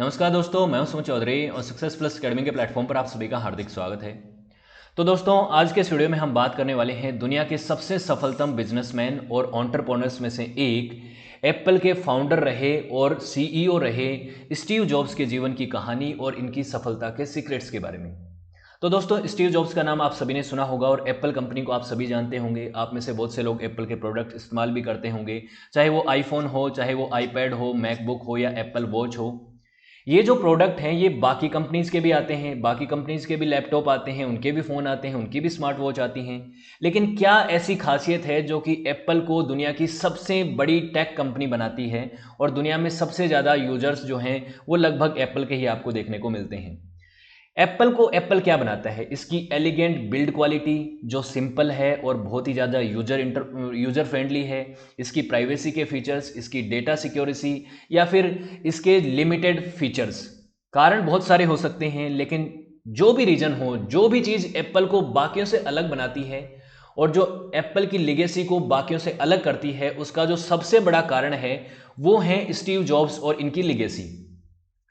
नमस्कार दोस्तों, मैं हूं सुमित चौधरी और सक्सेस प्लस अकेडमी के प्लेटफॉर्म पर आप सभी का हार्दिक स्वागत है। तो दोस्तों, आज के इस वीडियो में हम बात करने वाले हैं दुनिया के सबसे सफलतम बिजनेसमैन और एंटरप्रेन्योर्स में से एक एप्पल के फाउंडर रहे और सीईओ रहे स्टीव जॉब्स के जीवन की कहानी और इनकी सफलता के सीक्रेट्स के बारे में। तो दोस्तों, स्टीव जॉब्स का नाम आप सभी ने सुना होगा और एप्पल कंपनी को आप सभी जानते होंगे। आप में से बहुत से लोग एप्पल के प्रोडक्ट इस्तेमाल भी करते होंगे, चाहे वो आईफोन हो, चाहे वो आईपैड हो, मैकबुक हो या एप्पल वॉच हो। ये जो प्रोडक्ट हैं ये बाकी कंपनीज के भी आते हैं, बाकी कंपनीज के भी लैपटॉप आते हैं, उनके भी फ़ोन आते हैं, उनकी भी स्मार्ट वॉच आती हैं। लेकिन क्या ऐसी खासियत है जो कि एप्पल को दुनिया की सबसे बड़ी टेक कंपनी बनाती है और दुनिया में सबसे ज़्यादा यूजर्स जो हैं वो लगभग एप्पल के ही आपको देखने को मिलते हैं। एप्पल को एप्पल क्या बनाता है? इसकी एलिगेंट बिल्ड क्वालिटी जो सिंपल है और बहुत ही ज़्यादा यूजर फ्रेंडली है, इसकी प्राइवेसी के फीचर्स, इसकी डेटा सिक्योरिटी या फिर इसके लिमिटेड फीचर्स। कारण बहुत सारे हो सकते हैं, लेकिन जो भी रीजन हो, जो भी चीज़ एप्पल को बाकियों से अलग बनाती है और जो एप्पल की लेगेसी को बाकियों से अलग करती है, उसका जो सबसे बड़ा कारण है वो है स्टीव जॉब्स और इनकी लेगेसी।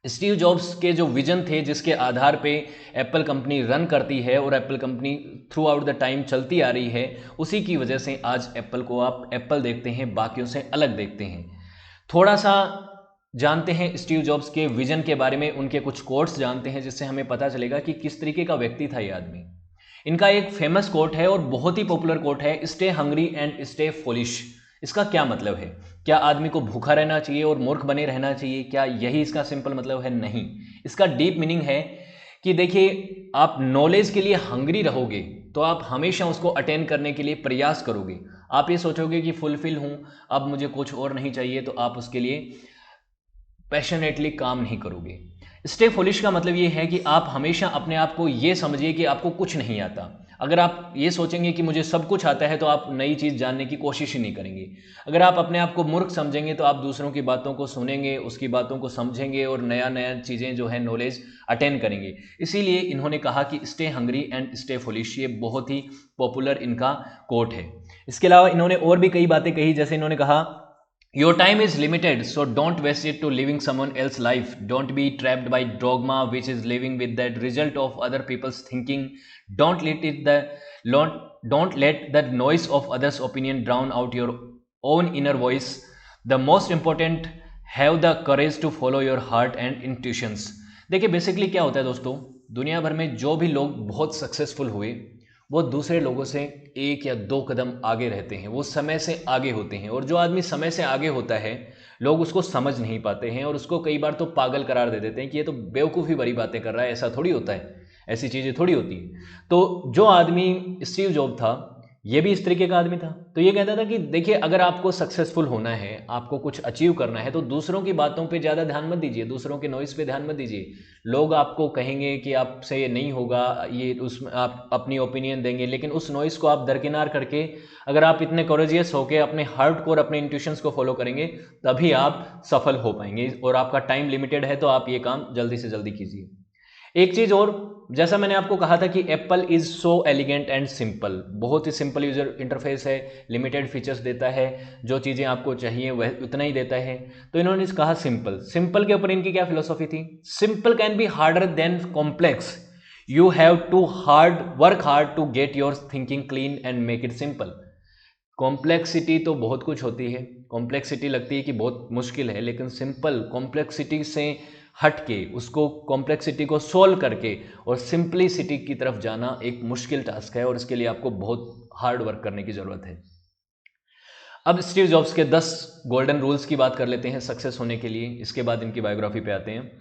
स्टीव जॉब्स के जो विजन थे जिसके आधार पे एप्पल कंपनी रन करती है और Apple company through out the time चलती आ रही है, उसी की वजह से आज एप्पल को आप एप्पल देखते हैं, बाकियों से अलग देखते हैं। थोड़ा सा जानते हैं स्टीव जॉब्स के विजन के बारे में, उनके कुछ कोट्स जानते हैं जिससे हमें पता चलेगा कि किस तरीके का व्यक्ति था ये आदमी। इनका एक फेमस कोट है और बहुत ही पॉपुलर कोट है, stay hungry and stay foolish. इसका क्या मतलब है? क्या आदमी को भूखा रहना चाहिए और मूर्ख बने रहना चाहिए? क्या यही इसका सिंपल मतलब है? नहीं। इसका डीप मीनिंग है कि देखिए, आप नॉलेज के लिए हंग्री रहोगे तो आप हमेशा उसको अटेन करने के लिए प्रयास करोगे। आप ये सोचोगे कि फुलफिल हूं, अब मुझे कुछ और नहीं चाहिए, तो आप उसके लिए पैशनेटली काम नहीं करोगे। स्टे फुलिश का मतलब ये है कि आप हमेशा अपने आप को ये समझिए कि आपको कुछ नहीं आता। अगर आप ये सोचेंगे कि मुझे सब कुछ आता है तो आप नई चीज़ जानने की कोशिश ही नहीं करेंगे। अगर आप अपने आप को मूर्ख समझेंगे तो आप दूसरों की बातों को सुनेंगे, उसकी बातों को समझेंगे और नया नया चीज़ें जो है नॉलेज अटेन करेंगे। इसीलिए इन्होंने कहा कि stay hungry and stay foolish, ये बहुत ही पॉपुलर इनका कोट है। इसके अलावा इन्होंने और भी कई बातें कही, जैसे इन्होंने कहा, your time is limited, so don't waste it to living someone else's life. Don't be trapped by dogma, which is living with that result of other people's thinking. Don't let it the don't, don't let the noise of others' opinion drown out your own inner voice. The most important, have the courage to follow your heart and intuitions. देखिए, basically क्या होता है दोस्तों, दुनिया भर में जो भी लोग बहुत सक्सेसफुल हुए वो दूसरे लोगों से एक या दो कदम आगे रहते हैं, वो समय से आगे होते हैं। और जो आदमी समय से आगे होता है, लोग उसको समझ नहीं पाते हैं और उसको कई बार तो पागल करार दे देते हैं कि ये तो बेवकूफ़ी भरी बातें कर रहा है, ऐसा थोड़ी होता है, ऐसी चीज़ें थोड़ी होती हैं। तो जो आदमी स्टीव जॉब था, ये भी इस तरीके का आदमी था। तो ये कहता था कि देखिए, अगर आपको सक्सेसफुल होना है, आपको कुछ अचीव करना है, तो दूसरों की बातों पे ज़्यादा ध्यान मत दीजिए, दूसरों के नॉइस पे ध्यान मत दीजिए। लोग आपको कहेंगे कि आपसे ये नहीं होगा, ये उसमें आप अपनी ओपिनियन देंगे, लेकिन उस नॉइस को आप दरकिनार करके अगर आप इतने कोरेजियस होकर अपने हार्ट को और अपने इंट्यूशंस को फॉलो करेंगे, तभी आप सफल हो पाएंगे। और आपका टाइम लिमिटेड है तो आप ये काम जल्दी से जल्दी कीजिए। एक चीज़ और, जैसा मैंने आपको कहा था कि Apple is so elegant and simple, बहुत ही सिंपल यूजर इंटरफेस है, लिमिटेड फीचर्स देता है, जो चीज़ें आपको चाहिए वह उतना ही देता है। तो इन्होंने कहा सिंपल। सिंपल के ऊपर इनकी क्या फिलोसॉफी थी? Simple can be harder than complex, you have to work hard to get your thinking clean and make it simple. Complexity तो बहुत कुछ होती है, कॉम्प्लेक्सिटी लगती है कि बहुत मुश्किल है, लेकिन सिंपल कॉम्प्लेक्सिटी से हट के, उसको कॉम्प्लेक्सिटी को सोल्व करके और सिंपलिसिटी की तरफ जाना एक मुश्किल टास्क है और इसके लिए आपको बहुत हार्ड वर्क करने की ज़रूरत है। अब स्टीव जॉब्स के 10 गोल्डन रूल्स की बात कर लेते हैं सक्सेस होने के लिए, इसके बाद इनकी बायोग्राफी पे आते हैं।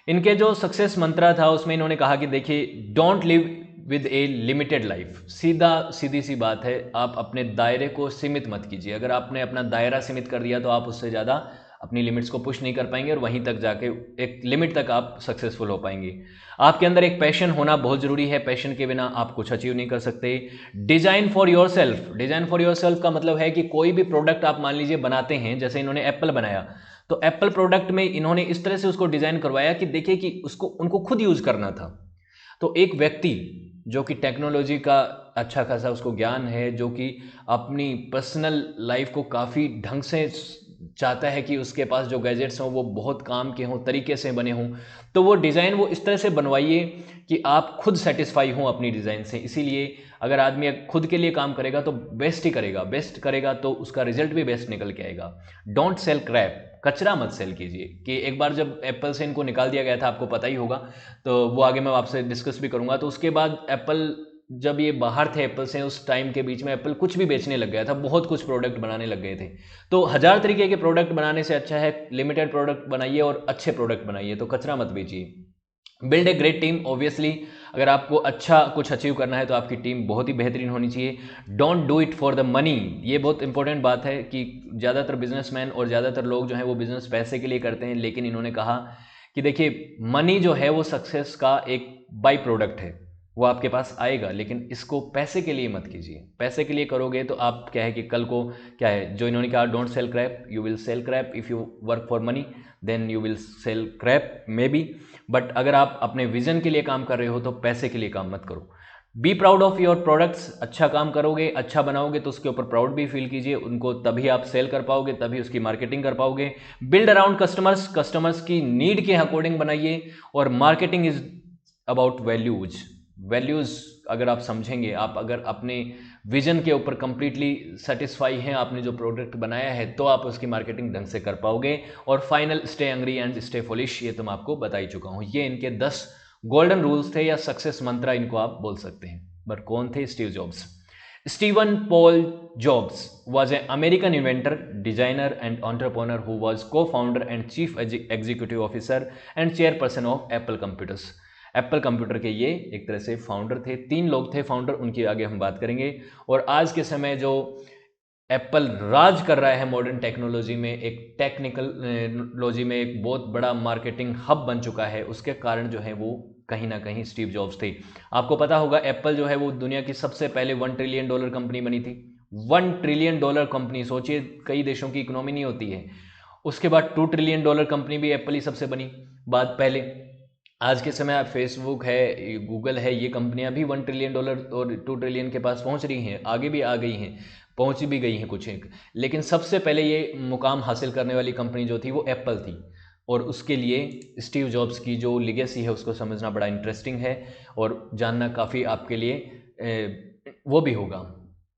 इनके जो सक्सेस मंत्रा था उसमें इन्होंने कहा कि देखिए, don't live with a limited life. सीधी सी बात है, आप अपने दायरे को सीमित मत कीजिए। अगर आपने अपना दायरा सीमित कर दिया तो आप उससे ज़्यादा अपनी लिमिट्स को पुश नहीं कर पाएंगे और वहीं तक जाके एक लिमिट तक आप सक्सेसफुल हो पाएंगे। आपके अंदर एक पैशन होना बहुत ज़रूरी है, पैशन के बिना आप कुछ अचीव नहीं कर सकते। Design for your self. Design for your self का मतलब है कि कोई भी प्रोडक्ट आप मान लीजिए बनाते हैं, जैसे इन्होंने एप्पल बनाया, तो एप्पल प्रोडक्ट में इन्होंने इस तरह से उसको डिज़ाइन करवाया कि देखिए कि उसको उनको खुद यूज़ करना था। तो एक व्यक्ति जो कि टेक्नोलॉजी का अच्छा खासा उसको ज्ञान है, जो कि अपनी पर्सनल लाइफ को काफ़ी ढंग से चाहता है कि उसके पास जो गैजेट्स हों वो बहुत काम के हों, तरीके से बने हों, तो वो डिज़ाइन वो इस तरह से बनवाइए कि आप खुद सेटिस्फाई हों अपनी डिज़ाइन से। इसीलिए अगर आदमी खुद के लिए काम करेगा तो बेस्ट ही करेगा, बेस्ट करेगा तो उसका रिजल्ट भी बेस्ट निकल के आएगा। डोंट सेल क्रैप, कचरा मत सेल कीजिए। कि एक बार जब एप्पल से इनको निकाल दिया गया था, आपको पता ही होगा, तो वो आगे मैं आपसे डिस्कस भी करूंगा। तो उसके बाद एप्पल, जब ये बाहर थे एप्पल से, उस टाइम के बीच में एप्पल कुछ भी बेचने लग गया था, बहुत कुछ प्रोडक्ट बनाने लग गए थे। तो 1000 तरीके के प्रोडक्ट बनाने से अच्छा है लिमिटेड प्रोडक्ट बनाइए और अच्छे प्रोडक्ट बनाइए, तो कचरा मत बेचिए। Build a great team. Obviously अगर आपको अच्छा कुछ अचीव करना है तो आपकी टीम बहुत ही बेहतरीन होनी चाहिए। Don't do it for the money. ये बहुत इंपॉर्टेंट बात है कि ज़्यादातर बिजनेसमैन और ज़्यादातर लोग जो हैं वो बिजनेस पैसे के लिए करते हैं, लेकिन इन्होंने कहा कि देखिए मनी जो है वो सक्सेस का एक बाई प्रोडक्ट है, वो आपके पास आएगा, लेकिन इसको पैसे के लिए मत कीजिए। पैसे के लिए करोगे तो आप क्या है कि कल को क्या है, जो इन्होंने कहा don't sell crap, you will sell crap. If you work for money then you will sell crap maybe, but अगर आप अपने विजन के लिए काम कर रहे हो तो पैसे के लिए काम मत करो। Be proud of your products. अच्छा काम करोगे, अच्छा बनाओगे तो उसके ऊपर प्राउड भी फील कीजिए, उनको तभी आप सेल कर पाओगे, तभी उसकी मार्केटिंग कर पाओगे। Build around customers. कस्टमर्स की नीड के अकॉर्डिंग बनाइए। और marketing is about values. Values अगर आप समझेंगे, आप अगर अपने विजन के ऊपर कंप्लीटली सेटिस्फाई हैं, आपने जो प्रोडक्ट बनाया है, तो आप उसकी मार्केटिंग ढंग से कर पाओगे। और final, stay angry and stay foolish. ये तो मैं आपको बता ही चुका हूं। ये इनके 10 गोल्डन रूल्स थे या सक्सेस मंत्रा इनको आप बोल सकते हैं। बट कौन थे Steve jobs? Steven Paul jobs was an American inventor, designer and entrepreneur who was co-founder and chief executive officer and chairperson of Apple Computers. Apple computer के ये एक तरह से फाउंडर थे। 3 लोग थे फाउंडर, उनकी आगे हम बात करेंगे। और आज के समय जो एप्पल राज कर रहा है मॉडर्न टेक्नोलॉजी में, एक टेक्निकलॉजी में एक बहुत बड़ा मार्केटिंग हब बन चुका है, उसके कारण जो है वो कहीं ना कहीं स्टीव जॉब्स थे। आपको पता होगा एप्पल जो है वो दुनिया की सबसे पहले $1 ट्रिलियन कंपनी बनी थी। $1 ट्रिलियन कंपनी, सोचिए कई देशों की इकोनॉमी नहीं होती है। उसके बाद $2 ट्रिलियन कंपनी भी एप्पल ही सबसे बनी बाद पहले। आज के समय आप फेसबुक है, गूगल है, ये कंपनियां भी $1 ट्रिलियन और 2 ट्रिलियन के पास पहुंच रही हैं, आगे भी आ गई हैं, पहुंच भी गई हैं कुछ एक। लेकिन सबसे पहले ये मुकाम हासिल करने वाली कंपनी जो थी वो एप्पल थी। और उसके लिए स्टीव जॉब्स की जो लिगेसी है उसको समझना बड़ा इंटरेस्टिंग है और जानना काफ़ी आपके लिए वो भी होगा,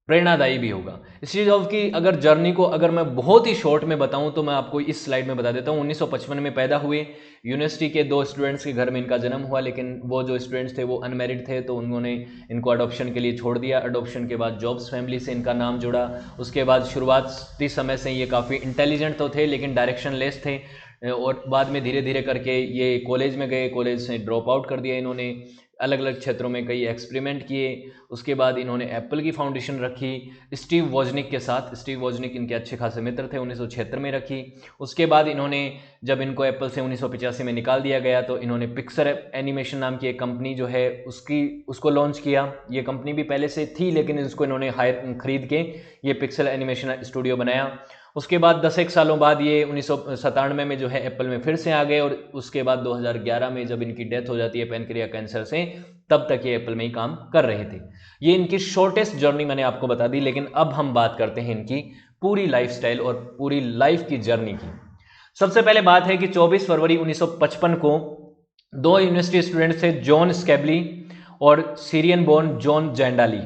प्रेरणादायी भी होगा। स्टीव जॉब्स की अगर जर्नी को अगर मैं बहुत ही शॉर्ट में बताऊं तो मैं आपको इस स्लाइड में बता देता हूं। 1955 में पैदा हुए, यूनिवर्सिटी के 2 स्टूडेंट्स के घर में इनका जन्म हुआ, लेकिन वो जो स्टूडेंट्स थे वो अनमैरिड थे, तो उन्होंने इनको अडॉप्शन के लिए छोड़ दिया। अडॉप्शन के बाद जॉब्स फैमिली से इनका नाम जुड़ा। उसके बाद शुरुआती समय से ये काफ़ी इंटेलिजेंट तो थे लेकिन डायरेक्शन लेस थे। और बाद में धीरे धीरे करके ये कॉलेज में गए, कॉलेज से ड्रॉप आउट कर दिया इन्होंने, अलग अलग क्षेत्रों में कई एक्सपेरिमेंट किए। उसके बाद इन्होंने एप्पल की फाउंडेशन रखी स्टीव वॉजनिक के साथ। स्टीव वॉजनिक इनके अच्छे खासे मित्र थे, 1976 में रखी। उसके बाद इन्होंने, जब इनको एप्पल से 1985 में निकाल दिया गया, तो इन्होंने पिक्सर एनिमेशन नाम की एक कंपनी जो है उसको लॉन्च किया। ये कंपनी भी पहले से थी लेकिन इसको इन्होंने खरीद के ये पिक्सल एनिमेशन स्टूडियो बनाया। उसके बाद 10 सालों बाद ये 1997 में जो है एप्पल में फिर से आ गए। और उसके बाद 2011 में जब इनकी डेथ हो जाती है पैनक्रिया कैंसर से, तब तक ये एप्पल में ही काम कर रहे थे। ये इनकी शॉर्टेस्ट जर्नी मैंने आपको बता दी। लेकिन अब हम बात करते हैं इनकी पूरी लाइफस्टाइल और पूरी लाइफ की जर्नी की। सबसे पहले बात है कि 24 फरवरी 1955 को 2 यूनिवर्सिटी स्टूडेंट थे, जॉन स्कैबली और सीरियन बोर्न जॉन जैंडाली।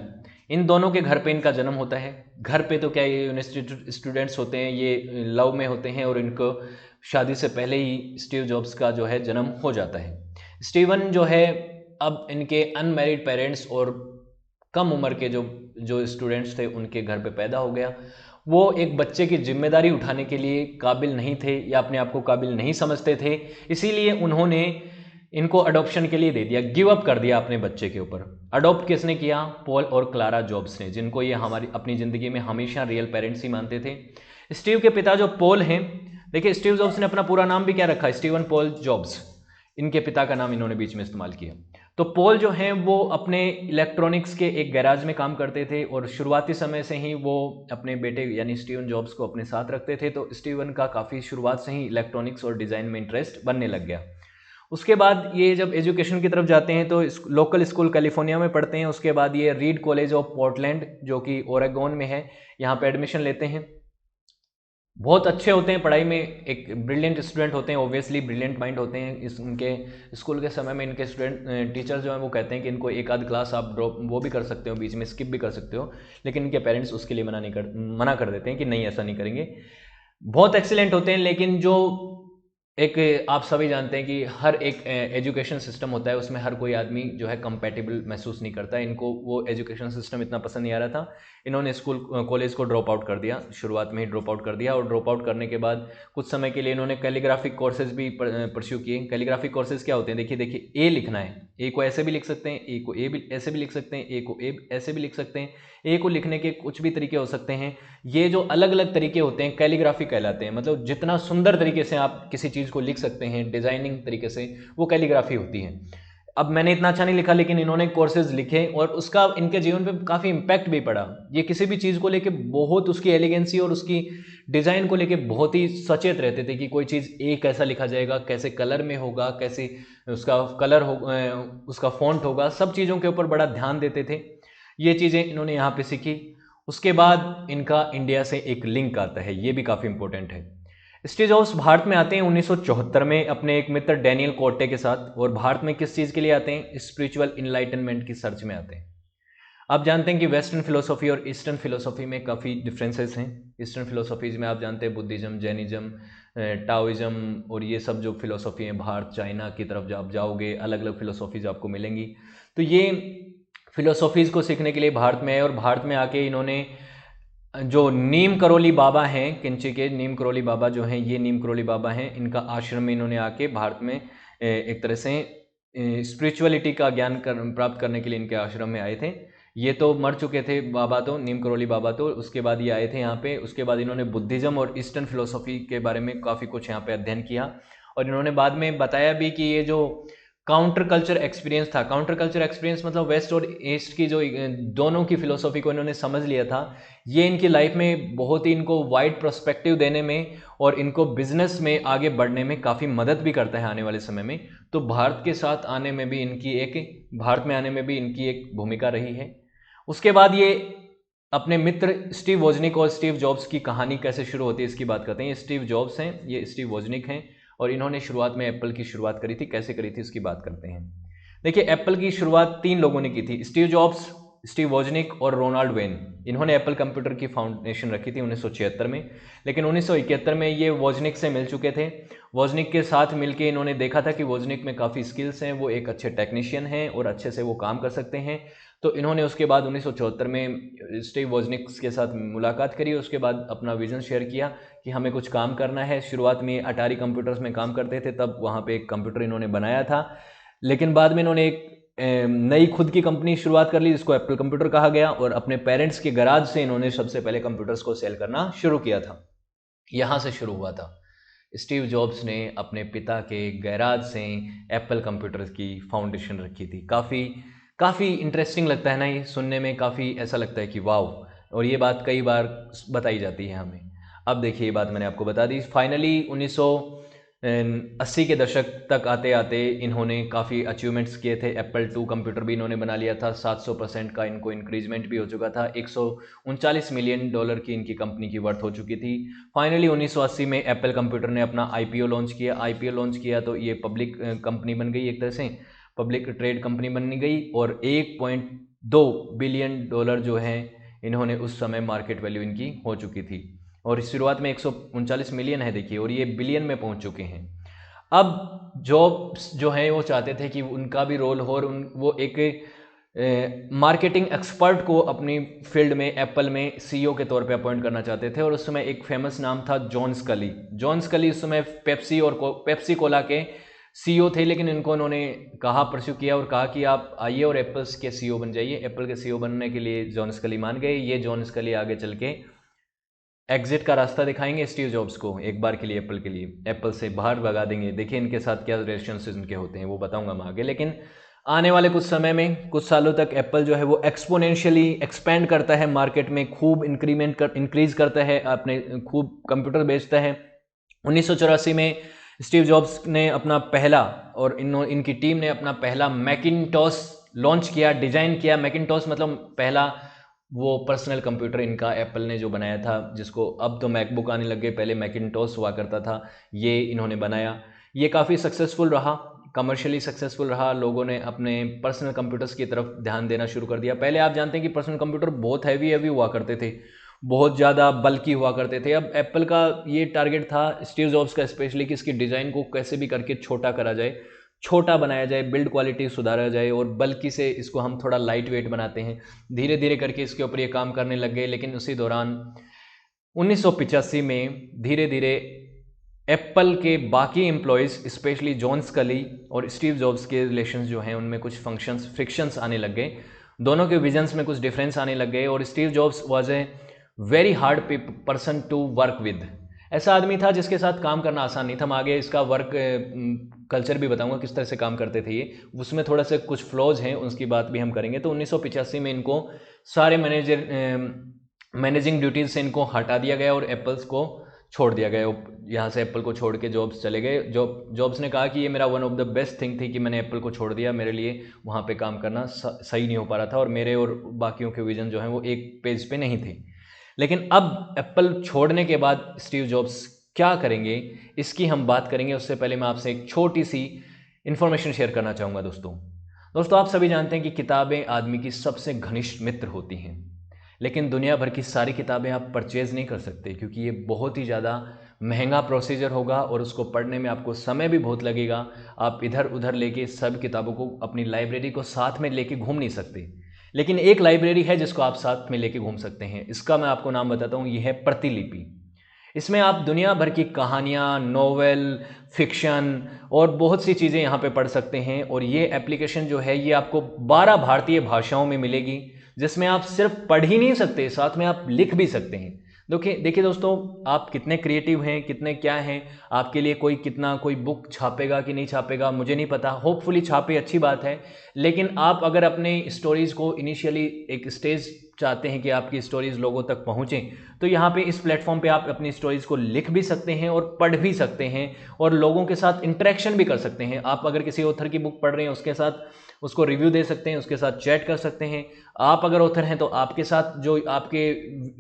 इन दोनों के घर पे इनका जन्म होता है। घर पे तो क्या, ये यूनिवर्सिटी स्टूडेंट्स होते हैं, ये लव में होते हैं और इनको शादी से पहले ही स्टीव जॉब्स का जो है जन्म हो जाता है। स्टीवन जो है, अब इनके अनमैरिड पेरेंट्स और कम उम्र के जो स्टूडेंट्स थे उनके घर पे पैदा हो गया। वो एक बच्चे की जिम्मेदारी उठाने के लिए काबिल नहीं थे या अपने आप को काबिल नहीं समझते थे, इसीलिए उन्होंने इनको अडॉप्शन के लिए दे दिया, गिव अप कर दिया अपने बच्चे के ऊपर। अडॉप्ट किसने किया? पॉल और क्लारा जॉब्स ने, जिनको ये हमारी अपनी ज़िंदगी में हमेशा रियल पेरेंट्स ही मानते थे। स्टीव के पिता जो पॉल हैं, देखिए स्टीव जॉब्स ने अपना पूरा नाम भी क्या रखा, स्टीवन पॉल जॉब्स, इनके पिता का नाम इन्होंने बीच में इस्तेमाल किया। तो पॉल जो हैं वो अपने इलेक्ट्रॉनिक्स के एक गैराज में काम करते थे और शुरुआती समय से ही वो अपने बेटे यानी स्टीवन जॉब्स को अपने साथ रखते थे। तो स्टीवन का काफ़ी शुरुआत से ही इलेक्ट्रॉनिक्स और डिज़ाइन में इंटरेस्ट बनने लग गया। उसके बाद ये जब एजुकेशन की तरफ जाते हैं तो लोकल स्कूल कैलिफोर्निया में पढ़ते हैं। उसके बाद ये रीड कॉलेज ऑफ पोर्टलैंड जो कि ओरेगोन में है, यहाँ पे एडमिशन लेते हैं। बहुत अच्छे होते हैं पढ़ाई में, एक ब्रिलियंट स्टूडेंट होते हैं, ऑब्वियसली ब्रिलियंट माइंड होते हैं। इस उनके स्कूल के समय में इनके स्टूडेंट टीचर जो हैं वो कहते हैं कि इनको एक आध क्लास आप ड्रॉप वो भी कर सकते हो, बीच में स्किप भी कर सकते हो, लेकिन इनके पेरेंट्स उसके लिए मना कर देते हैं कि नहीं, ऐसा नहीं करेंगे। बहुत एक्सीलेंट होते हैं, लेकिन जो एक आप सभी जानते हैं कि हर एक एजुकेशन सिस्टम होता है, उसमें हर कोई आदमी जो है कंपैटिबल महसूस नहीं करता है। इनको वो एजुकेशन सिस्टम इतना पसंद नहीं आ रहा था, इन्होंने स्कूल कॉलेज को ड्रॉप आउट कर दिया, शुरुआत में ही ड्रॉप आउट कर दिया। और ड्रॉप आउट करने के बाद कुछ समय के लिए इन्होंने कैलीग्राफिक कोर्सेज भी परस्यू किए। कैलीग्राफिक कोर्सेज क्या होते हैं, देखिए देखिए, ए लिखना है, ए को ऐसे भी लिख सकते हैं, ए को ए भी ऐसे भी लिख सकते हैं, ए को ए ऐसे भी लिख सकते हैं। ए को लिखने के कुछ भी तरीके हो सकते हैं। ये जो अलग अलग तरीके होते हैं कैलीग्राफी कहलाते हैं। मतलब जितना सुंदर तरीके से आप किसी चीज़ को लिख सकते हैं डिजाइनिंग तरीके से, वो कैलीग्राफी होती है। अब मैंने इतना अच्छा नहीं लिखा, लेकिन इन्होंने कोर्सेज लिखे और उसका इनके जीवन पे काफ़ी इम्पैक्ट भी पड़ा। ये किसी भी चीज़ को लेके बहुत उसकी एलिगेंसी और उसकी डिज़ाइन को लेके बहुत ही सचेत रहते थे कि कोई चीज़ ए कैसा लिखा जाएगा, कैसे कलर में होगा, कैसे उसका कलर हो, उसका फॉन्ट होगा, सब चीज़ों के ऊपर बड़ा ध्यान देते थे। ये चीज़ें इन्होंने यहाँ पे सीखी। उसके बाद इनका इंडिया से एक लिंक आता है, ये भी काफ़ी इंपॉर्टेंट है। स्टीव जॉब्स भारत में आते हैं 1974 में अपने एक मित्र डैनियल कोर्टे के साथ। और भारत में किस चीज़ के लिए आते हैं, स्पिरिचुअल इनलाइटनमेंट की सर्च में आते हैं। आप जानते हैं कि वेस्टर्न फिलोसॉफी और ईस्टर्न फिलोसॉफी में काफ़ी डिफरेंसेस हैं। ईस्टर्न फिलोसॉफीज में आप जानते हैं बुद्धिज्म, जैनिज्म, टाओइज्म और ये सब जो फिलोसॉफी हैं, भारत चाइना की तरफ आप जाओगे अलग अलग फिलोसॉफीज आपको मिलेंगी। तो ये फिलोसॉफीज़ को सीखने के लिए भारत में आए और भारत में आके इन्होंने जो नीम करोली बाबा हैं, किंची के नीम करोली बाबा जो हैं, ये नीम करोली बाबा हैं, इनका आश्रम में इन्होंने आके भारत में एक तरह से स्पिरिचुअलिटी का ज्ञान प्राप्त करने के लिए इनके आश्रम में आए थे। ये तो मर चुके थे बाबा, तो नीम करोली बाबा, तो उसके बाद ये आए थे यहाँ पे। उसके बाद इन्होंने बुद्धिज्म और ईस्टर्न फिलोसॉफी के बारे में काफ़ी कुछ यहाँ पे अध्ययन किया। और इन्होंने बाद में बताया भी कि ये जो काउंटर कल्चर एक्सपीरियंस था, काउंटर कल्चर एक्सपीरियंस मतलब वेस्ट और ईस्ट की जो दोनों की फिलोसॉफी को इन्होंने समझ लिया था। ये इनकी लाइफ में बहुत ही इनको वाइड पर्सपेक्टिव देने में और इनको बिजनेस में आगे बढ़ने में काफ़ी मदद भी करता है आने वाले समय में। तो भारत के साथ आने में भी इनकी एक भारत में आने में भी इनकी एक भूमिका रही है। उसके बाद ये अपने मित्र स्टीव वोजनिक और स्टीव जॉब्स की कहानी कैसे शुरू होती है इसकी बात करते हैं। ये स्टीव जॉब्स हैं, ये स्टीव वोजनिक हैं, और इन्होंने शुरुआत में एप्पल की शुरुआत करी थी। कैसे करी थी इसकी बात करते हैं। देखिए, एप्पल की शुरुआत 3 लोगों ने की थी, स्टीव जॉब्स, स्टीव वोजनिक और रोनाल्ड वेन। इन्होंने एप्पल कंप्यूटर की फाउंडेशन रखी थी 1976 में। लेकिन 1971 में ये वोजनिक से मिल चुके थे। वोजनिक के साथ मिलके इन्होंने देखा था कि वोजनिक में काफ़ी स्किल्स हैं, वो एक अच्छे टेक्नीशियन हैं और अच्छे से वो काम कर सकते हैं। तो इन्होंने उसके बाद 1974 में स्टीव वोजनिक के साथ मुलाकात करी। उसके बाद अपना विजन शेयर किया कि हमें कुछ काम करना है। शुरुआत में अटारी कंप्यूटर्स में काम करते थे, तब वहाँ पे एक कंप्यूटर इन्होंने बनाया था। लेकिन बाद में इन्होंने एक नई खुद की कंपनी शुरुआत कर ली जिसको एप्पल कंप्यूटर कहा गया, और अपने पेरेंट्स के गराज से इन्होंने सबसे पहले कंप्यूटर्स को सेल करना शुरू किया था। यहाँ से शुरू हुआ था। स्टीव जॉब्स ने अपने पिता के गैराज से एप्पल कंप्यूटर की फाउंडेशन रखी थी। काफ़ी इंटरेस्टिंग लगता है ना, ये सुनने में काफ़ी ऐसा लगता है कि वाव। और ये बात कई बार बताई जाती है हमें। अब देखिए, ये बात मैंने आपको बता दी। फाइनली 1980 के दशक तक आते आते इन्होंने काफ़ी अचीवमेंट्स किए थे। एप्पल 2 कंप्यूटर भी इन्होंने बना लिया था, 700% का इनको इंक्रीजमेंट भी हो चुका था, 139 मिलियन डॉलर की इनकी कंपनी की वर्थ हो चुकी थी। फाइनली 1980 में एप्पल कंप्यूटर ने अपना IPO लॉन्च किया। IPO लॉन्च किया तो ये पब्लिक कंपनी बन गई, एक तरह से पब्लिक ट्रेड कंपनी बन गई, और 1.2 बिलियन डॉलर जो है इन्होंने उस समय मार्केट वैल्यू इनकी हो चुकी थी। और शुरुआत में 139 मिलियन है देखिए, और ये बिलियन में पहुंच चुके हैं। अब जॉब्स जो हैं वो चाहते थे कि उनका भी रोल हो, और वो एक मार्केटिंग एक्सपर्ट को अपनी फील्ड में एप्पल में CEO के तौर पे अपॉइंट करना चाहते थे। और उस समय एक फेमस नाम था जॉन स्कली। जॉन स्कली उस समय पेप्सी कोला के CEO थे, लेकिन इनको उन्होंने कहा, परस्यू किया और कहा कि आप आइए और एप्पल्स के CEO बन जाइए। एप्पल के CEO बनने के लिए जॉन स्कली मान गए। ये जॉन स्कली आगे चल के एग्जिट का रास्ता दिखाएंगे स्टीव जॉब्स को एक बार के लिए, एप्पल के लिए, एप्पल से बाहर भगा देंगे। देखिए इनके साथ क्या रिलेशनशिप इनके होते हैं, वो बताऊंगा मैं आगे। लेकिन आने वाले कुछ समय में, कुछ सालों तक एप्पल जो है वो एक्सपोनेंशियली एक्सपेंड करता है मार्केट में, खूब इंक्रीज करता है, अपने खूब कंप्यूटर बेचता है। 1984 में स्टीव जॉब्स ने अपना पहला, और इनकी टीम ने अपना पहला मैकिंटॉश लॉन्च किया, डिजाइन किया। मैकिंटॉश मतलब पहला वो पर्सनल कंप्यूटर इनका एप्पल ने जो बनाया था, जिसको अब तो मैकबुक आने लग गए, पहले मैकिंटोश हुआ करता था, ये इन्होंने बनाया। ये काफ़ी सक्सेसफुल रहा, कमर्शियली सक्सेसफुल रहा। लोगों ने अपने पर्सनल कंप्यूटर्स की तरफ ध्यान देना शुरू कर दिया। पहले आप जानते हैं कि पर्सनल कंप्यूटर बहुत हैवी हैवी हुआ करते थे, बहुत ज़्यादा बल्कि हुआ करते थे। अब एप्पल का ये टारगेट था, स्टीव जॉब्स का स्पेशली, कि इसकी डिज़ाइन को कैसे भी करके छोटा करा जाए, छोटा बनाया जाए, बिल्ड क्वालिटी सुधारा जाए, और बल्कि से इसको हम थोड़ा लाइट वेट बनाते हैं। धीरे धीरे करके इसके ऊपर ये काम करने लग गए। लेकिन उसी दौरान 1985 में धीरे धीरे एप्पल के बाकी एम्प्लॉयज़, स्पेशली जॉन स्कली और स्टीव जॉब्स के रिलेशंस जो हैं उनमें कुछ फ्रिक्शंस आने लग गए। दोनों के विजन्स में कुछ डिफरेंस आने लग गए, और Steve Jobs was a very hard person to work with. ऐसा आदमी था जिसके साथ काम करना आसान नहीं था। मैं आगे इसका वर्क कल्चर भी बताऊंगा, किस तरह से काम करते थे ये, उसमें थोड़ा सा कुछ फ्लॉज हैं, उसकी बात भी हम करेंगे। तो 1985 में इनको सारे मैनेजिंग ड्यूटीज से इनको हटा दिया गया और एप्पल्स को छोड़ दिया गया। यहाँ से एप्पल को छोड़ के जॉब्स चले गए। जॉब्स ने कहा कि ये मेरा one of the best thing थी कि मैंने एप्पल को छोड़ दिया, मेरे लिए वहाँ पे काम करना सही नहीं हो पा रहा था, और मेरे और बाकियों के विजन जो हैं वो एक पेज पे नहीं थे। लेकिन अब एप्पल छोड़ने के बाद स्टीव जॉब्स क्या करेंगे, इसकी हम बात करेंगे। उससे पहले मैं आपसे एक छोटी सी इंफॉर्मेशन शेयर करना चाहूँगा। दोस्तों आप सभी जानते हैं कि किताबें आदमी की सबसे घनिष्ठ मित्र होती हैं, लेकिन दुनिया भर की सारी किताबें आप परचेज़ नहीं कर सकते, क्योंकि ये बहुत ही ज़्यादा महंगा प्रोसीजर होगा और उसको पढ़ने में आपको समय भी बहुत लगेगा। आप इधर उधर लेके सब किताबों को, अपनी लाइब्रेरी को साथ में लेके घूम नहीं सकते। लेकिन एक लाइब्रेरी है जिसको आप साथ में लेके घूम सकते हैं। इसका मैं आपको नाम बताता हूँ, ये है प्रतिलिपि। इसमें आप दुनिया भर की कहानियाँ, नोवेल, फिक्शन और बहुत सी चीज़ें यहाँ पे पढ़ सकते हैं। और ये एप्लीकेशन जो है ये आपको 12 भारतीय भाषाओं में मिलेगी, जिसमें आप सिर्फ पढ़ ही नहीं सकते, साथ में आप लिख भी सकते हैं। देखिए दोस्तों, आप कितने क्रिएटिव हैं, कितने क्या हैं। आपके लिए कोई बुक छापेगा कि नहीं छापेगा मुझे नहीं पता, होपफुली छापे, अच्छी बात है। लेकिन आप अगर अपने स्टोरीज़ को इनिशियली एक स्टेज चाहते हैं कि आपकी स्टोरीज़ लोगों तक पहुँचें, तो यहाँ पे इस प्लेटफॉर्म पे आप अपनी स्टोरीज़ को लिख भी सकते हैं और पढ़ भी सकते हैं, और लोगों के साथ इंटरेक्शन भी कर सकते हैं। आप अगर किसी ऑथर की बुक पढ़ रहे हैं, उसके साथ उसको रिव्यू दे सकते हैं, उसके साथ चैट कर सकते हैं। आप अगर ऑथर हैं तो आपके साथ जो आपके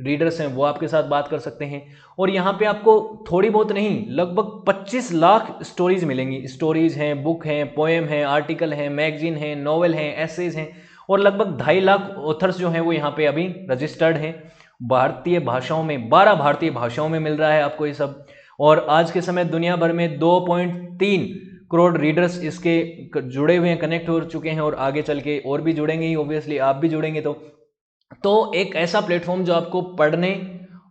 रीडर्स हैं वो आपके साथ बात कर सकते हैं। और यहाँ पे आपको थोड़ी बहुत नहीं, लगभग 25 लाख स्टोरीज मिलेंगी। स्टोरीज हैं, बुक हैं, पोएम हैं, आर्टिकल हैं, मैगजीन हैं, नॉवेल हैं, एसेज हैं, और लगभग 2.5 लाख ऑथर्स जो हैं वो यहाँ पे अभी रजिस्टर्ड हैं। भारतीय भाषाओं में, 12 भारतीय भाषाओं में मिल रहा है आपको ये सब। और आज के समय दुनिया भर में 2.3 करोड़ रीडर्स इसके जुड़े हुए हैं, कनेक्ट हो चुके हैं, और आगे चल के और भी जुड़ेंगे ही, ऑब्वियसली आप भी जुड़ेंगे। तो एक ऐसा प्लेटफॉर्म जो आपको पढ़ने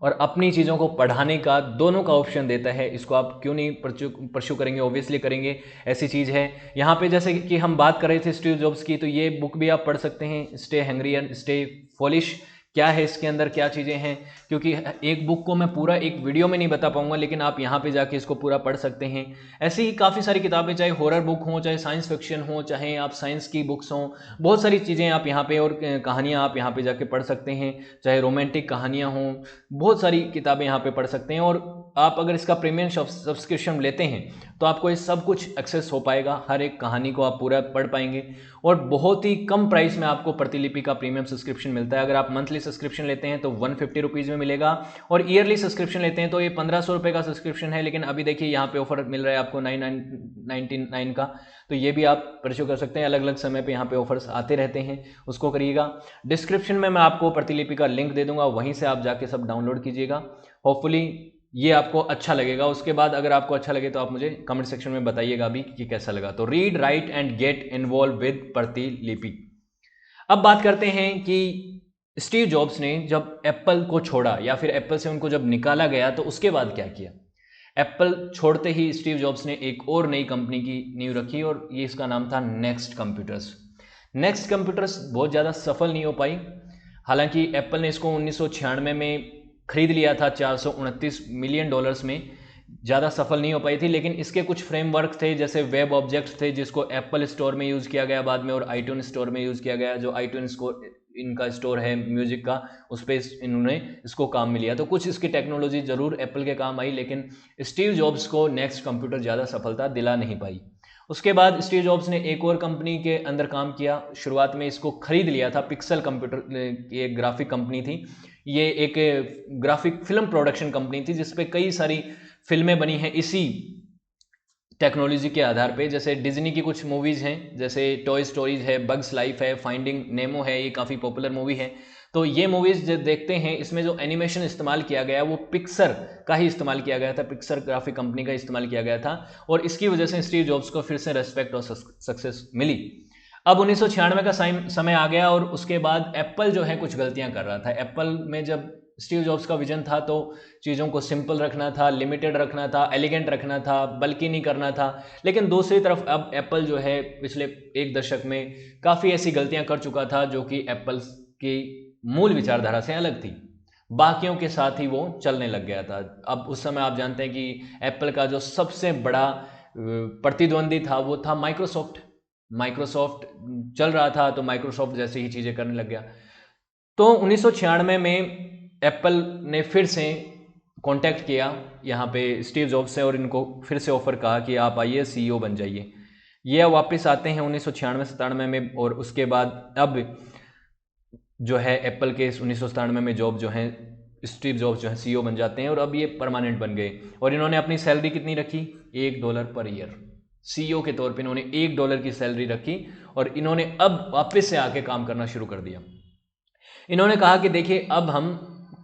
और अपनी चीज़ों को पढ़ाने का दोनों का ऑप्शन देता है, इसको आप क्यों नहीं परस्यू करेंगे, ऑब्वियसली करेंगे। ऐसी चीज़ है यहाँ पे, जैसे कि हम बात कर रहे थे स्टीव जॉब्स की, तो ये बुक भी आप पढ़ सकते हैं, स्टे हंग्री एंड स्टे फॉलिश। क्या है इसके अंदर, क्या चीज़ें हैं, क्योंकि एक बुक को मैं पूरा एक वीडियो में नहीं बता पाऊंगा, लेकिन आप यहाँ पे जाके इसको पूरा पढ़ सकते हैं। ऐसी ही काफ़ी सारी किताबें, चाहे हॉरर बुक हो, चाहे साइंस फिक्शन हो, चाहे आप साइंस की बुक्स हों, बहुत सारी चीज़ें आप यहाँ पे, और कहानियाँ आप यहाँ पे जाके पढ़ सकते हैं। चाहे रोमांटिक कहानियाँ हों, बहुत सारी किताबें यहाँ पे पढ़ सकते हैं। और आप अगर इसका प्रीमियम सब्सक्रिप्शन लेते हैं तो आपको ये सब कुछ एक्सेस हो पाएगा, हर एक कहानी को आप पूरा पढ़ पाएंगे, और बहुत ही कम प्राइस में आपको प्रतिलिपि का प्रीमियम सब्सक्रिप्शन मिलता है। अगर आप मंथली सब्सक्रिप्शन लेते हैं तो 150 रुपीज़ में मिलेगा, और ईयरली सब्सक्रिप्शन लेते हैं तो ये 1500 रुपये का सब्सक्रिप्शन है। लेकिन अभी देखिए यहाँ पे ऑफर मिल रहा है आपको 999 का, तो ये भी आप परचेज कर सकते हैं। अलग अलग समय पे यहाँ पे ऑफर्स आते रहते हैं, उसको करिएगा। डिस्क्रिप्शन में मैं आपको प्रतिलिपि का लिंक दे दूंगा, वहीं से आप जाके सब डाउनलोड कीजिएगा। होपफुली ये आपको अच्छा लगेगा। उसके बाद अगर आपको अच्छा लगे तो आप मुझे कमेंट सेक्शन में बताइएगा भी कि कैसा लगा। तो read, right and get involve with प्रतिलिपि। अब बात करते हैं कि स्टीव जॉब्स ने जब एप्पल को छोड़ा, या फिर एप्पल से उनको जब निकाला गया, तो उसके बाद क्या किया। एप्पल छोड़ते ही स्टीव जॉब्स ने एक और नई कंपनी की नींव रखी, और ये इसका नाम था नेक्स्ट कंप्यूटर्स। नेक्स्ट कंप्यूटर्स बहुत ज़्यादा सफल नहीं हो पाई। हालांकि एप्पल ने इसको 1996 में खरीद लिया था $429 मिलियन में, ज़्यादा सफल नहीं हो पाई थी। लेकिन इसके कुछ फ्रेमवर्क थे, जैसे वेब ऑब्जेक्ट्स थे, जिसको एप्पल स्टोर में यूज़ किया गया बाद में, और आईट्यून स्टोर में यूज़ किया गया। जो आईट्यून को इनका स्टोर है म्यूजिक का, उस पर इन्होंने इसको काम में लिया। तो कुछ इसकी टेक्नोलॉजी ज़रूर एप्पल के काम आई, लेकिन स्टीव जॉब्स को नेक्स्ट कंप्यूटर ज़्यादा सफलता दिला नहीं पाई। उसके बाद स्टीव जॉब्स ने एक और कंपनी के अंदर काम किया। शुरुआत में इसको खरीद लिया था, पिक्सल कंप्यूटर, एक ग्राफिक कंपनी थी। ये एक ग्राफिक फिल्म प्रोडक्शन कंपनी थी जिसपे कई सारी फिल्में बनी हैं इसी टेक्नोलॉजी के आधार पे। जैसे डिज्नी की कुछ मूवीज़ हैं, जैसे टॉय स्टोरीज है, बग्स लाइफ है, फाइंडिंग नेमो है, ये काफ़ी पॉपुलर मूवी है। तो ये मूवीज़ जो देखते हैं, इसमें जो एनिमेशन इस्तेमाल किया गया वो पिक्सर का ही इस्तेमाल किया गया था, पिक्सर ग्राफिक कंपनी का इस्तेमाल किया गया था। और इसकी वजह से स्टीव जॉब्स को फिर से रेस्पेक्ट और सक्सेस मिली। अब 1996 का समय आ गया और उसके बाद एप्पल जो है कुछ गलतियां कर रहा था। एप्पल में जब स्टीव जॉब्स का विजन था तो चीज़ों को सिंपल रखना था, लिमिटेड रखना था, एलिगेंट रखना था, बल्कि नहीं करना था। लेकिन दूसरी तरफ अब एप्पल जो है पिछले एक दशक में काफ़ी ऐसी गलतियां कर चुका था जो कि एप्पल की मूल विचारधारा से अलग थी। बाकियों के साथ ही वो चलने लग गया था। अब उस समय आप जानते हैं कि एप्पल का जो सबसे बड़ा प्रतिद्वंदी था वो था माइक्रोसॉफ्ट। माइक्रोसॉफ्ट चल रहा था तो माइक्रोसॉफ्ट जैसे ही चीज़ें करने लग गया। तो 1996 में एप्पल ने फिर से कांटेक्ट किया यहाँ पे स्टीव जॉब्स से और इनको फिर से ऑफर कहा कि आप आइए सीईओ बन जाइए। ये वापस आते हैं 1996-97 में और उसके बाद अब जो है एप्पल के 1997 में जॉब जो है स्टीव जॉब्स जो है सीईओ बन जाते हैं और अब ये परमानेंट बन गए। और इन्होंने अपनी सैलरी कितनी रखी? $1 पर ईयर। सीईओ के तौर पे इन्होंने $1 की सैलरी रखी और इन्होंने अब वापस से आके काम करना शुरू कर दिया। इन्होंने कहा कि देखिए अब हम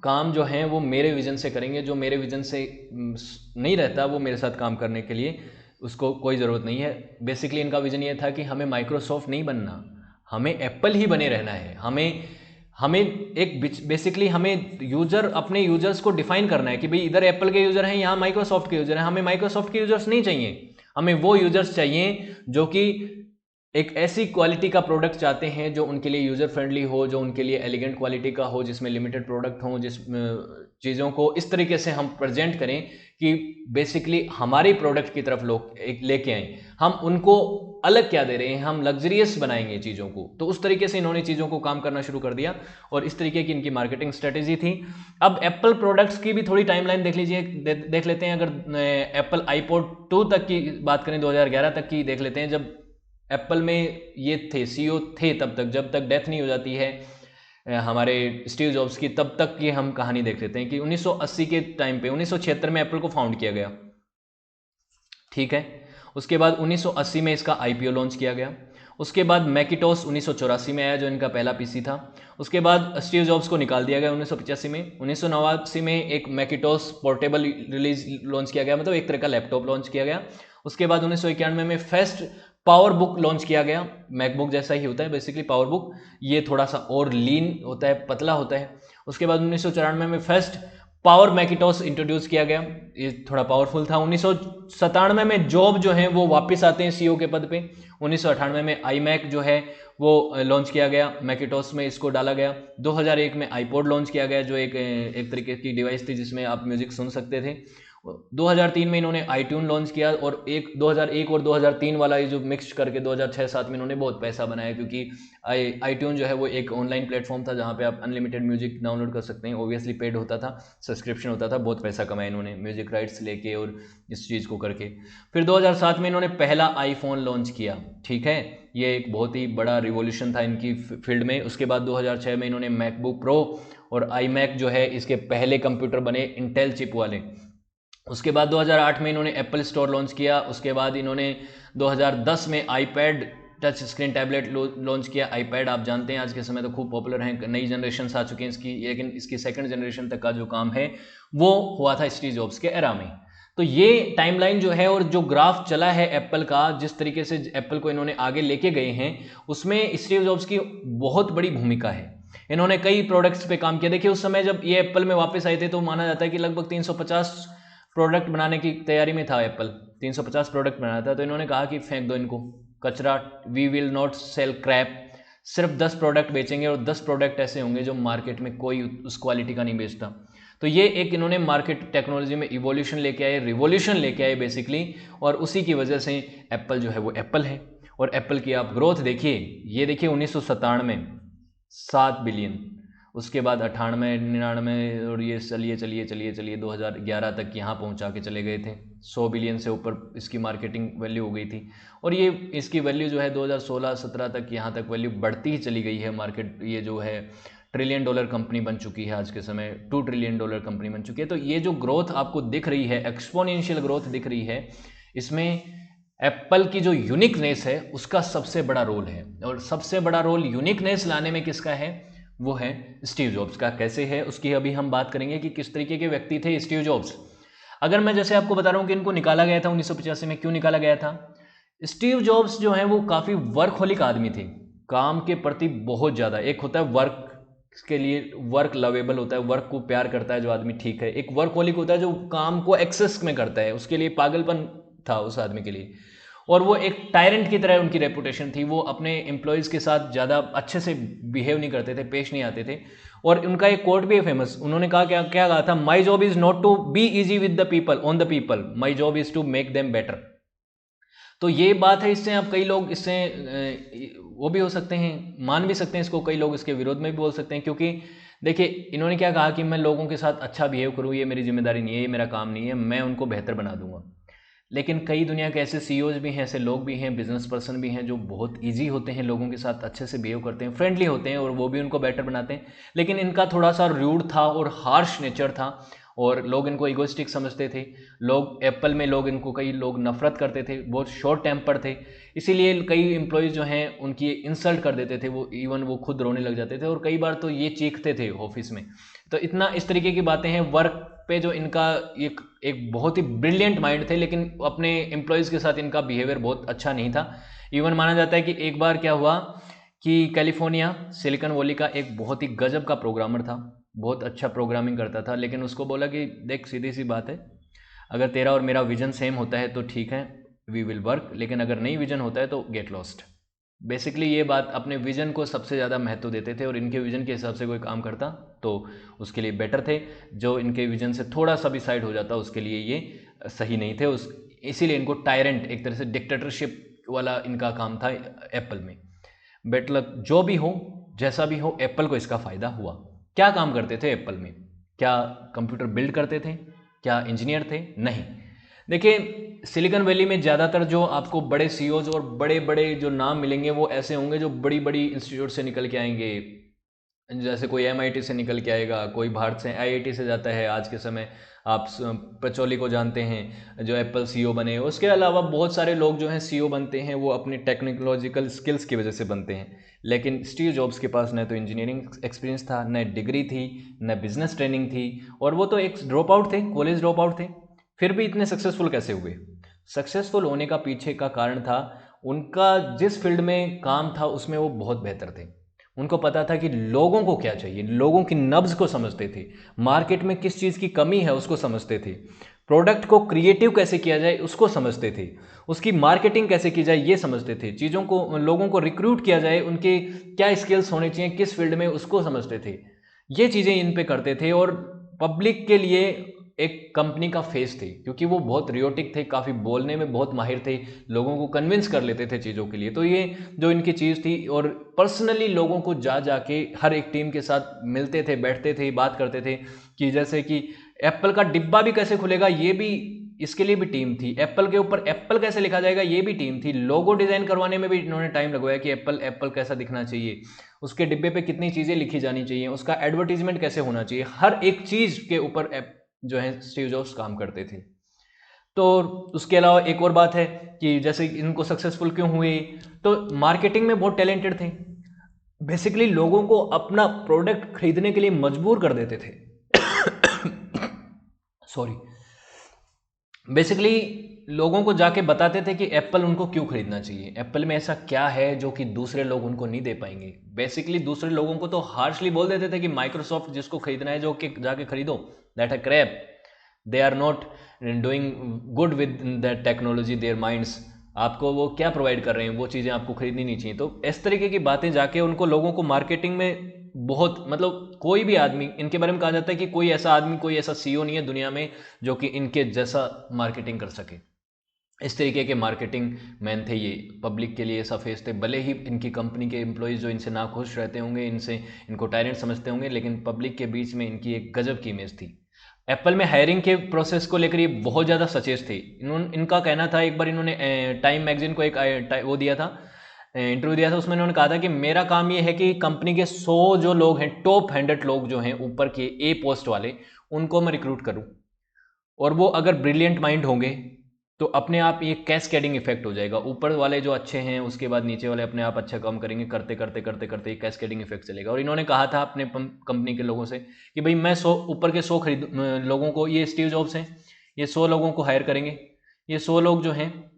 काम जो है वो मेरे विजन से करेंगे, जो मेरे विजन से नहीं रहता वो मेरे साथ काम करने के लिए उसको कोई ज़रूरत नहीं है। बेसिकली इनका विजन ये था कि हमें माइक्रोसॉफ्ट नहीं बनना, हमें एप्पल ही बने रहना है। हमें एक बेसिकली हमें अपने यूजर्स को डिफाइन करना है कि भाई इधर एप्पल के यूजर हैं, यहाँ माइक्रोसॉफ्ट के यूजर हैं। हमें माइक्रोसॉफ्ट के यूजर्स नहीं चाहिए, हमें वो यूजर्स चाहिए जो कि एक ऐसी क्वालिटी का प्रोडक्ट चाहते हैं जो उनके लिए यूज़र फ्रेंडली हो, जो उनके लिए एलिगेंट क्वालिटी का हो, जिसमें लिमिटेड प्रोडक्ट हो, जिस चीज़ों को इस तरीके से हम प्रेजेंट करें कि बेसिकली हमारी प्रोडक्ट की तरफ लोग लेके आए। हम उनको अलग क्या दे रहे हैं, हम लग्जरियस बनाएंगे चीज़ों को। तो उस तरीके से इन्होंने चीज़ों को काम करना शुरू कर दिया और इस तरीके की इनकी मार्केटिंग स्ट्रेटेजी थी। अब एप्पल प्रोडक्ट्स की भी थोड़ी टाइमलाइन देख लीजिए, देख लेते हैं। अगर एप्पल आईपॉड 2 तक की बात करें, 2011 तक की देख लेते हैं, जब एप्पल में ये थे सीईओ थे तब तक, जब तक डेथ नहीं हो जाती है हमारे स्टीव जॉब्स की, तब तक की हम कहानी देख लेते हैं कि 1980 के टाइम पे 1976 में एप्पल को फाउंड किया गया, ठीक है। उसके बाद 1980 में इसका आईपीओ लॉन्च किया गया। उसके बाद मैकिटोस 1984 में आया जो इनका पहला पीसी था। उसके बाद स्टीव जॉब्स को निकाल दिया गया 1985 में। 1989 में एक मैकिटोस पोर्टेबल रिलीज लॉन्च किया गया, मतलब एक तरह का लैपटॉप लॉन्च किया गया। उसके बाद 1991 में फेस्ट पावर बुक लॉन्च किया गया। मैकबुक जैसा ही होता है बेसिकली पावर बुक, ये थोड़ा सा और लीन होता है, पतला होता है। उसके बाद 1994 में फेस्ट पावर मैकिटोस इंट्रोड्यूस किया गया, ये थोड़ा पावरफुल था। 1997 में जॉब जो है वो वापस आते हैं सीईओ के पद पे। 1998 में iMac जो है वो लॉन्च किया गया, मैकिटोस में इसको डाला गया। 2001 में आईपॉड लॉन्च किया गया जो एक तरीके की डिवाइस थी जिसमें आप म्यूजिक सुन सकते थे। 2003 में इन्होंने iTunes लॉन्च किया और 2001 और 2003 वाला ये जो मिक्स करके 2006-07 में इन्होंने बहुत पैसा बनाया, क्योंकि iTunes जो है वो एक ऑनलाइन प्लेटफॉर्म था जहाँ पे आप अनलिमिटेड म्यूजिक डाउनलोड कर सकते हैं। ओबियसली पेड होता था, सब्सक्रिप्शन होता था। बहुत पैसा कमाया इन्होंने म्यूजिक राइट्स लेके और इस चीज़ को करके। फिर 2007 में इन्होंने पहला आईफोन लॉन्च किया, ठीक है। ये एक बहुत ही बड़ा रिवॉल्यूशन था इनकी फील्ड में। उसके बाद 2006 में इन्होंने मैकबुक प्रो और iMac जो है इसके पहले कंप्यूटर बने इंटेल चिप वाले। उसके बाद 2008 में इन्होंने एप्पल स्टोर लॉन्च किया। उसके बाद इन्होंने 2010 में iPad touch screen tablet launch किया। आईपैड आप जानते हैं आज के समय तो खूब पॉपुलर हैं, नई जनरेशन आ चुकी हैं इसकी, लेकिन इसकी सेकंड जनरेशन तक का जो काम है वो हुआ था स्टीव जॉब्स के एरा में। तो ये टाइमलाइन जो है और जो ग्राफ चला है एप्पल का, जिस तरीके से एप्पल को इन्होंने आगे लेके गए हैं, उसमें स्टीव जॉब्स की बहुत बड़ी भूमिका है। इन्होंने कई प्रोडक्ट्स पे काम किया। देखिए उस समय जब ये एप्पल में वापस आए थे तो माना जाता है कि लगभग 350 प्रोडक्ट बनाने की तैयारी में था एप्पल, 350 प्रोडक्ट बनाया था। तो इन्होंने कहा कि फेंक दो इनको, कचरा, we will not sell crap. सिर्फ 10 प्रोडक्ट बेचेंगे और 10 प्रोडक्ट ऐसे होंगे जो मार्केट में कोई उस क्वालिटी का नहीं बेचता। तो ये एक इन्होंने मार्केट टेक्नोलॉजी में इवोल्यूशन लेके आए, रिवोल्यूशन लेके आए बेसिकली, और उसी की वजह से एप्पल जो है वो एप्पल है। और एप्पल की आप ग्रोथ देखिए, ये देखिए 1997 में 7 बिलियन, उसके बाद 98, 99 और ये चलिए 2011 तक यहाँ पहुँचा के चले गए थे 100 बिलियन से ऊपर इसकी मार्केटिंग वैल्यू हो गई थी। और ये इसकी वैल्यू जो है 2016-17 तक यहाँ तक वैल्यू बढ़ती ही चली गई है। मार्केट ये जो है ट्रिलियन डॉलर कंपनी बन चुकी है, आज के समय 2 ट्रिलियन डॉलर कंपनी बन चुकी है। तो ये जो ग्रोथ आपको दिख रही है, एक्सपोनेंशियल ग्रोथ दिख रही है, इसमें एप्पल की जो यूनिकनेस है उसका सबसे बड़ा रोल है। और सबसे बड़ा रोल यूनिकनेस लाने में किसका है? वो है स्टीव जॉब्स का। कैसे है उसकी अभी हम बात करेंगे कि किस तरीके के व्यक्ति थे स्टीव जॉब्स। अगर मैं जैसे आपको बता रहा हूं कि इनको निकाला गया था 1985 में, क्यों निकाला गया था? स्टीव जॉब्स जो है वो काफ़ी वर्कहोलिक आदमी थे, काम के प्रति बहुत ज़्यादा। एक होता है वर्क के लिए वर्क लवेबल होता है, वर्क को प्यार करता है जो आदमी, ठीक है। एक वर्कहोलिक होता है जो काम को एक्सेस में करता है, उसके लिए पागलपन था उस आदमी के लिए। और वो एक टायरेंट की तरह उनकी रेपुटेशन थी। वो अपने एम्प्लॉयज़ के साथ ज़्यादा अच्छे से बिहेव नहीं करते थे, पेश नहीं आते थे। और उनका एक कोट भी है फेमस, उन्होंने कहा क्या क्या कहा था? My job is not to be easy with the people on the people, my job is to make them better. तो ये बात है, इससे आप कई लोग इससे वो भी हो सकते हैं, मान भी सकते हैं इसको, कई लोग इसके विरोध में भी बोल सकते हैं। क्योंकि देखिए इन्होंने क्या कहा कि मैं लोगों के साथ अच्छा बिहेव करूँ, ये मेरी जिम्मेदारी नहीं है, ये मेरा काम नहीं है, मैं उनको बेहतर बना दूंगा। लेकिन कई दुनिया के ऐसे सीईओज भी हैं, ऐसे लोग भी हैं, बिजनेस पर्सन भी हैं जो बहुत इजी होते हैं, लोगों के साथ अच्छे से बिहेव करते हैं, फ्रेंडली होते हैं और वो भी उनको बेटर बनाते हैं। लेकिन इनका थोड़ा सा रूड था और हार्श नेचर था और लोग इनको इगोइस्टिक समझते थे। लोग एप्पल में लोग इनको कई लोग नफरत करते थे, बहुत शॉर्ट टेम्पर थे। इसीलिए कई एम्प्लॉयज़ जो हैं उनकी इंसल्ट कर देते थे, वो इवन वो खुद रोने लग जाते थे और कई बार तो ये चीखते थे ऑफिस में। तो इतना इस तरीके की बातें हैं। वर्क पे जो इनका एक बहुत ही ब्रिलियंट माइंड थे, लेकिन अपने एम्प्लॉयज़ के साथ इनका बिहेवियर बहुत अच्छा नहीं था। इवन माना जाता है कि एक बार क्या हुआ कि कैलिफोर्निया सिलिकॉन वैली का एक बहुत ही गजब का प्रोग्रामर था, बहुत अच्छा प्रोग्रामिंग करता था, लेकिन उसको बोला कि देख सीधी सी बात है, अगर तेरा और मेरा विजन सेम होता है तो ठीक है, वी विल वर्क, लेकिन अगर नहीं विजन होता है तो गेट लॉस्ट। बेसिकली ये बात, अपने विजन को सबसे ज़्यादा महत्व देते थे और इनके विजन के हिसाब से कोई काम करता तो उसके लिए बेटर थे, जो इनके विजन से थोड़ा सा भी साइड हो जाता उसके लिए ये सही नहीं थे। इसीलिए इनको टायरेंट, एक तरह से डिक्टेटरशिप वाला इनका काम था एप्पल में। बेट लक, जो भी हो जैसा भी हो, एप्पल को इसका फ़ायदा हुआ। क्या काम करते थे एप्पल में? क्या कंप्यूटर बिल्ड करते थे? क्या इंजीनियर थे? नहीं। देखिए सिलिकॉन वैली में ज़्यादातर जो आपको बड़े सीईओज और बड़े बड़े जो नाम मिलेंगे वो ऐसे होंगे जो बड़ी बड़ी इंस्टीट्यूट से निकल के आएंगे। जैसे कोई एमआईटी से निकल के आएगा, कोई भारत से आईआईटी से जाता है। आज के समय आप पचौली को जानते हैं जो एप्पल सीईओ बने। उसके अलावा बहुत सारे लोग जो हैं सीईओ बनते हैं, वो अपनी टेक्नोलॉजिकल स्किल्स की वजह से बनते हैं। लेकिन स्टीव जॉब्स के पास न तो इंजीनियरिंग एक्सपीरियंस था, न डिग्री थी, न बिजनेस ट्रेनिंग थी, और वो तो एक ड्रॉप आउट थे, कॉलेज ड्रॉप आउट थे। फिर भी इतने सक्सेसफुल कैसे हुए? सक्सेसफुल होने का पीछे का कारण था उनका जिस फील्ड में काम था उसमें वो बहुत बेहतर थे। उनको पता था कि लोगों को क्या चाहिए, लोगों की नब्ज को समझते थे, मार्केट में किस चीज़ की कमी है उसको समझते थे, प्रोडक्ट को क्रिएटिव कैसे किया जाए उसको समझते थे, उसकी मार्केटिंग कैसे की जाए ये समझते थे, चीज़ों को, लोगों को रिक्रूट किया जाए, उनके क्या स्किल्स होने चाहिए किस फील्ड में उसको समझते थे। ये चीज़ें इन पे करते थे और पब्लिक के लिए एक कंपनी का फेस थे, क्योंकि वो बहुत रियोटिक थे, काफ़ी बोलने में बहुत माहिर थे, लोगों को कन्विंस कर लेते थे चीज़ों के लिए। तो ये जो इनकी चीज़ थी, और पर्सनली लोगों को जा जाके हर एक टीम के साथ मिलते थे, बैठते थे, बात करते थे कि जैसे कि एप्पल का डिब्बा भी कैसे खुलेगा, ये भी इसके लिए भी टीम थी। एप्पल के ऊपर एप्पल कैसे लिखा जाएगा, ये भी टीम थी। लोगो डिज़ाइन करवाने में भी इन्होंने टाइम लगवाया कि एप्पल एप्पल कैसा दिखना चाहिए, उसके डिब्बे पे कितनी चीज़ें लिखी जानी चाहिए, उसका एडवर्टीजमेंट कैसे होना चाहिए, हर एक चीज़ के ऊपर जो है स्टीव जॉब्स काम करते थे। तो उसके अलावा एक और बात है कि जैसे इनको सक्सेसफुल क्यों हुए, तो मार्केटिंग में बहुत टैलेंटेड थे। बेसिकली लोगों को अपना प्रोडक्ट खरीदने के लिए मजबूर कर देते थे। सॉरी। बेसिकली लोगों को जाके बताते थे कि एप्पल उनको क्यों खरीदना चाहिए, एप्पल में ऐसा क्या है जो कि दूसरे लोग उनको नहीं दे पाएंगे। बेसिकली दूसरे लोगों को तो हार्शली बोल देते थे कि माइक्रोसॉफ्ट जिसको खरीदना है जो कि जाके खरीदो, that a crap, they are not doing good with that technology, their minds, आपको वो क्या प्रोवाइड कर रहे हैं, वो चीज़ें आपको खरीदनी नहीं चाहिए। तो इस तरीके की बातें जाके उनको लोगों को मार्केटिंग में बहुत, मतलब कोई भी आदमी, इनके बारे में कहा जाता है कि कोई ऐसा आदमी, कोई ऐसा सीईओ नहीं है दुनिया में जो कि इनके जैसा मार्केटिंग कर सके। इस तरीके के मार्केटिंग मैन थे ये, पब्लिक के लिए ऐसा फेस थे। भले ही इनकी कंपनी के एम्प्लॉयज़ जो इनसे नाखुश रहते होंगे, इनको टायरेंट समझते होंगे, लेकिन पब्लिक के बीच में इनकी एक गजब की इमेज थी। एप्पल में हायरिंग के प्रोसेस को लेकर ये बहुत ज़्यादा सचेत थे। इनका कहना था, एक बार इन्होंने टाइम मैगजीन को एक वो दिया था, इंटरव्यू दिया था, उसमें इन्होंने कहा था कि मेरा काम ये है कि कंपनी के 100 जो लोग हैं, टॉप 100 लोग जो हैं ऊपर के ए पोस्ट वाले, उनको मैं रिक्रूट करूं, और वो अगर ब्रिलियंट माइंड होंगे तो अपने आप ये कैस्केडिंग इफेक्ट हो जाएगा। ऊपर वाले जो अच्छे हैं उसके बाद नीचे वाले अपने आप अच्छा काम करेंगे, करते करते करते करते ये कैस्केडिंग इफेक्ट चलेगा। और इन्होंने कहा था अपने कंपनी के लोगों से कि भाई मैं 100 ऊपर के 100 लोगों को, ये स्टीव जॉब्स हैं, ये 100 लोगों को हायर करेंगे। ये 100 लोग जो हैं,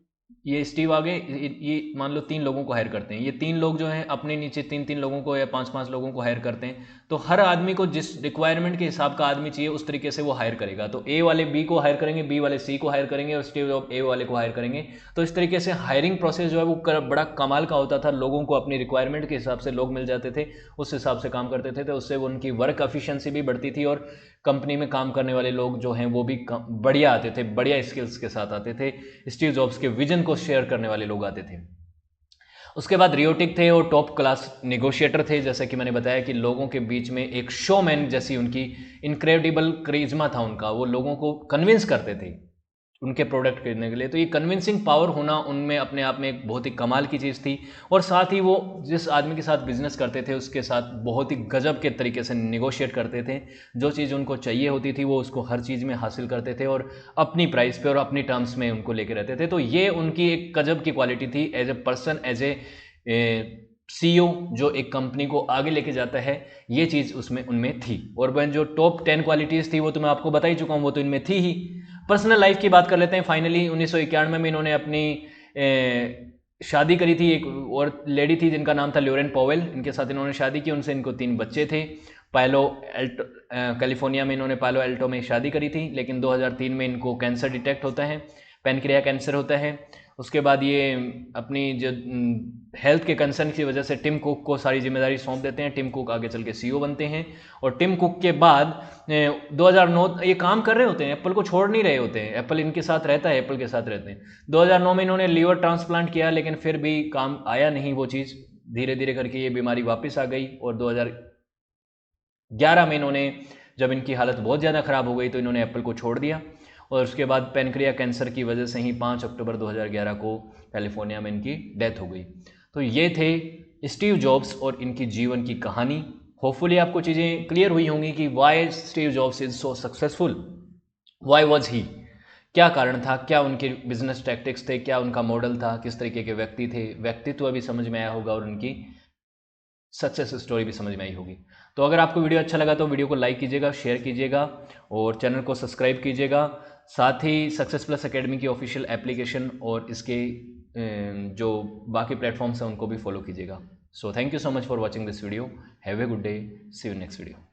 ये स्टीव आगे ये मान लो 3 लोगों को हायर करते हैं, ये 3 लोग जो हैं अपने नीचे 3-3 लोगों को या 5-5 लोगों को हायर करते हैं। तो हर आदमी को जिस रिक्वायरमेंट के हिसाब का आदमी चाहिए उस तरीके से वो हायर करेगा। तो ए वाले बी को हायर करेंगे, बी वाले सी को हायर करेंगे, और स्टीव जॉब ए वाले को हायर करेंगे। तो इस तरीके से हायरिंग प्रोसेस जो है वो बड़ा कमाल का होता था। लोगों को अपनी रिक्वायरमेंट के हिसाब से लोग मिल जाते थे, उस हिसाब से काम करते थे, तो उससे उनकी वर्क एफिशिएंसी भी बढ़ती थी, और कंपनी में काम करने वाले लोग जो हैं वो भी बढ़िया आते थे, बढ़िया स्किल्स के साथ आते थे। स्टीव जॉब्स के विजन को शेयर करने वाले लोग आते थे। उसके बाद रियोटिक थे और टॉप क्लास नेगोशिएटर थे। जैसे कि मैंने बताया कि लोगों के बीच में एक शोमैन जैसी उनकी इनक्रेडिबल करिश्मा था उनका, वो लोगों को कन्विंस करते थे उनके प्रोडक्ट खरीदने के लिए। तो ये कन्विंसिंग पावर होना उनमें अपने आप में एक बहुत ही कमाल की चीज़ थी। और साथ ही वो जिस आदमी के साथ बिजनेस करते थे उसके साथ बहुत ही गजब के तरीके से निगोशिएट करते थे। जो चीज़ उनको चाहिए होती थी वो उसको हर चीज़ में हासिल करते थे, और अपनी प्राइस पे और अपनी टर्म्स में उनको लेके रहते थे। तो ये उनकी एक गजब की क्वालिटी थी as a person, as a CEO जो एक कंपनी को आगे लेके जाता है। ये चीज़ उसमें उनमें थी। और वह जो टॉप 10 क्वालिटीज़ थी वो तो मैं आपको बता ही चुका हूँ, वो तो इनमें थी ही। पर्सनल लाइफ की बात कर लेते हैं। फाइनली 1991 में इन्होंने अपनी शादी करी थी। एक और लेडी थी जिनका नाम था ल्योरेन पॉवेल, इनके साथ इन्होंने शादी की, उनसे इनको 3 बच्चे थे। पालो एल्टो, कैलिफोर्निया में इन्होंने पालो एल्टो में शादी करी थी, लेकिन 2003 में इनको कैंसर डिटेक्ट होता है, पैनक्रिया कैंसर होता है। उसके बाद ये अपनी जो हेल्थ के कंसर्न की वजह से टिम कुक को सारी जिम्मेदारी सौंप देते हैं। टिम कुक आगे चल के सीईओ बनते हैं। और टिम कुक के बाद 2009 ये काम कर रहे होते हैं, एप्पल को छोड़ नहीं रहे होते हैं, एप्पल इनके साथ रहता है, एप्पल के साथ रहते हैं। 2009 में इन्होंने लीवर ट्रांसप्लांट किया, लेकिन फिर भी काम आया नहीं वो चीज़। धीरे धीरे करके ये बीमारी वापस आ गई, और 2011 में इन्होंने, जब इनकी हालत बहुत ज़्यादा ख़राब हो गई, तो इन्होंने एप्पल को छोड़ दिया। और उसके बाद पैनक्रिया कैंसर की वजह से ही 5 अक्टूबर 2011 को कैलिफोर्निया में इनकी डेथ हो गई। तो ये थे स्टीव जॉब्स और इनकी जीवन की कहानी। होपफुली आपको चीज़ें क्लियर हुई होंगी कि why Steve Jobs is so successful, why was he, क्या कारण था, क्या उनके बिजनेस टैक्टिक्स थे, क्या उनका मॉडल था, किस तरीके के व्यक्ति थे। व्यक्तित्व अभी समझ में आया होगा और उनकी सक्सेस स्टोरी भी समझ में आई होगी। तो अगर आपको वीडियो अच्छा लगा तो वीडियो को लाइक कीजिएगा, शेयर कीजिएगा, और चैनल को सब्सक्राइब कीजिएगा। साथ ही सक्सेस प्लस एकेडमी की ऑफिशियल एप्लीकेशन और इसके जो बाकी प्लेटफॉर्म्स हैं उनको भी फॉलो कीजिएगा। So thank you so much for watching this video. Have a good day, see you next video.